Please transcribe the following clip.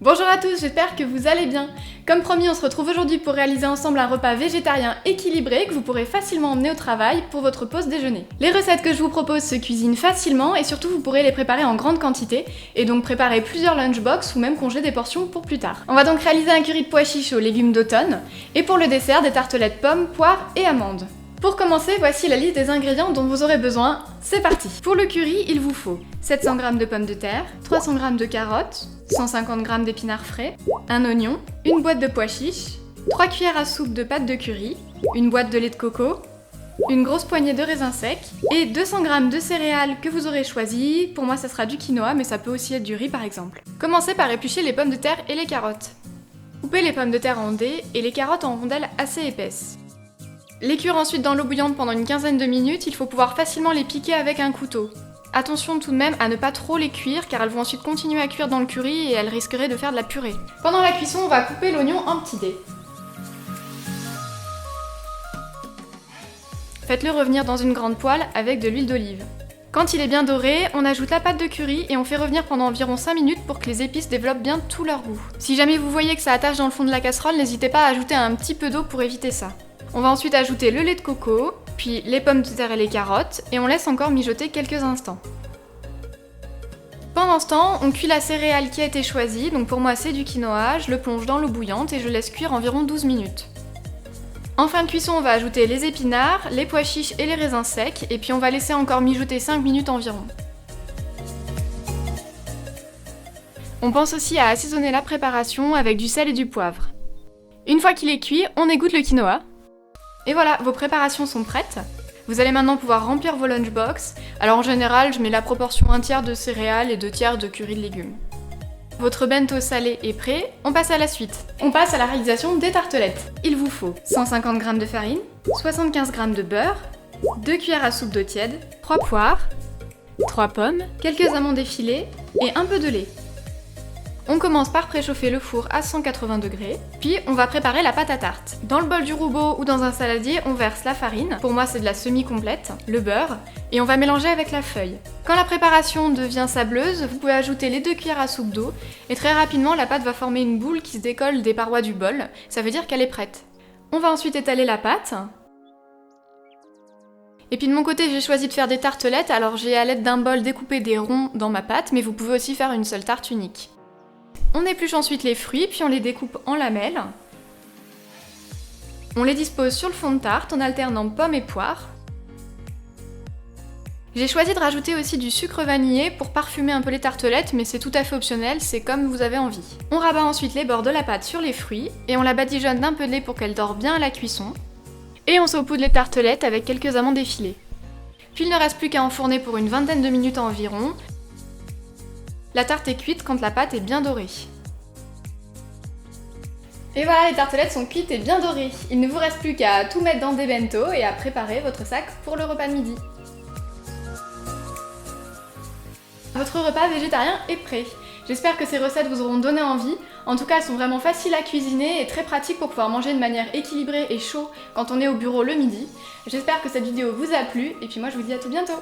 Bonjour à tous, j'espère que vous allez bien. Comme promis, on se retrouve aujourd'hui pour réaliser ensemble un repas végétarien équilibré que vous pourrez facilement emmener au travail pour votre pause déjeuner. Les recettes que je vous propose se cuisinent facilement et surtout vous pourrez les préparer en grande quantité et donc préparer plusieurs lunchbox ou même congeler des portions pour plus tard. On va donc réaliser un curry de pois chiches aux légumes d'automne et pour le dessert des tartelettes pommes, poires et amandes. Pour commencer, voici la liste des ingrédients dont vous aurez besoin. C'est parti! Pour le curry, il vous faut 700 g de pommes de terre, 300 g de carottes, 150 g d'épinards frais, un oignon, une boîte de pois chiches, 3 cuillères à soupe de pâte de curry, une boîte de lait de coco, une grosse poignée de raisins secs et 200 g de céréales que vous aurez choisies. Pour moi, ça sera du quinoa, mais ça peut aussi être du riz par exemple. Commencez par éplucher les pommes de terre et les carottes. Coupez les pommes de terre en dés et les carottes en rondelles assez épaisses. Les cuire ensuite dans l'eau bouillante pendant une quinzaine de minutes, il faut pouvoir facilement les piquer avec un couteau. Attention tout de même à ne pas trop les cuire car elles vont ensuite continuer à cuire dans le curry et elles risqueraient de faire de la purée. Pendant la cuisson, on va couper l'oignon en petits dés. Faites-le revenir dans une grande poêle avec de l'huile d'olive. Quand il est bien doré, on ajoute la pâte de curry et on fait revenir pendant environ 5 minutes pour que les épices développent bien tout leur goût. Si jamais vous voyez que ça attache dans le fond de la casserole, n'hésitez pas à ajouter un petit peu d'eau pour éviter ça. On va ensuite ajouter le lait de coco, puis les pommes de terre et les carottes, et on laisse encore mijoter quelques instants. Pendant ce temps, on cuit la céréale qui a été choisie, donc pour moi c'est du quinoa, je le plonge dans l'eau bouillante et je laisse cuire environ 12 minutes. En fin de cuisson, on va ajouter les épinards, les pois chiches et les raisins secs, et puis on va laisser encore mijoter 5 minutes environ. On pense aussi à assaisonner la préparation avec du sel et du poivre. Une fois qu'il est cuit, on égoutte le quinoa. Et voilà, vos préparations sont prêtes. Vous allez maintenant pouvoir remplir vos lunchbox. Alors en général, je mets la proportion 1/3 de céréales et 2/3 de curry de légumes. Votre bento salé est prêt, on passe à la suite. On passe à la réalisation des tartelettes. Il vous faut 150 g de farine, 75 g de beurre, 2 cuillères à soupe d'eau tiède, 3 poires, 3 pommes, quelques amandes effilées et un peu de lait. On commence par préchauffer le four à 180 degrés, puis on va préparer la pâte à tarte. Dans le bol du rouleau ou dans un saladier, on verse la farine, pour moi c'est de la semi-complète, le beurre, et on va mélanger avec la feuille. Quand la préparation devient sableuse, vous pouvez ajouter les 2 cuillères à soupe d'eau, et très rapidement la pâte va former une boule qui se décolle des parois du bol, ça veut dire qu'elle est prête. On va ensuite étaler la pâte. Et puis de mon côté, j'ai choisi de faire des tartelettes, alors j'ai à l'aide d'un bol découpé des ronds dans ma pâte, mais vous pouvez aussi faire une seule tarte unique. On épluche ensuite les fruits, puis on les découpe en lamelles. On les dispose sur le fond de tarte en alternant pommes et poires. J'ai choisi de rajouter aussi du sucre vanillé pour parfumer un peu les tartelettes, mais c'est tout à fait optionnel, c'est comme vous avez envie. On rabat ensuite les bords de la pâte sur les fruits, et on la badigeonne d'un peu de lait pour qu'elle dore bien à la cuisson. Et on saupoudre les tartelettes avec quelques amandes effilées. Puis il ne reste plus qu'à enfourner pour une vingtaine de minutes environ. La tarte est cuite quand la pâte est bien dorée. Et voilà, les tartelettes sont cuites et bien dorées. Il ne vous reste plus qu'à tout mettre dans des bento et à préparer votre sac pour le repas de midi. Votre repas végétarien est prêt. J'espère que ces recettes vous auront donné envie. En tout cas, elles sont vraiment faciles à cuisiner et très pratiques pour pouvoir manger de manière équilibrée et chaud quand on est au bureau le midi. J'espère que cette vidéo vous a plu et puis moi je vous dis à tout bientôt.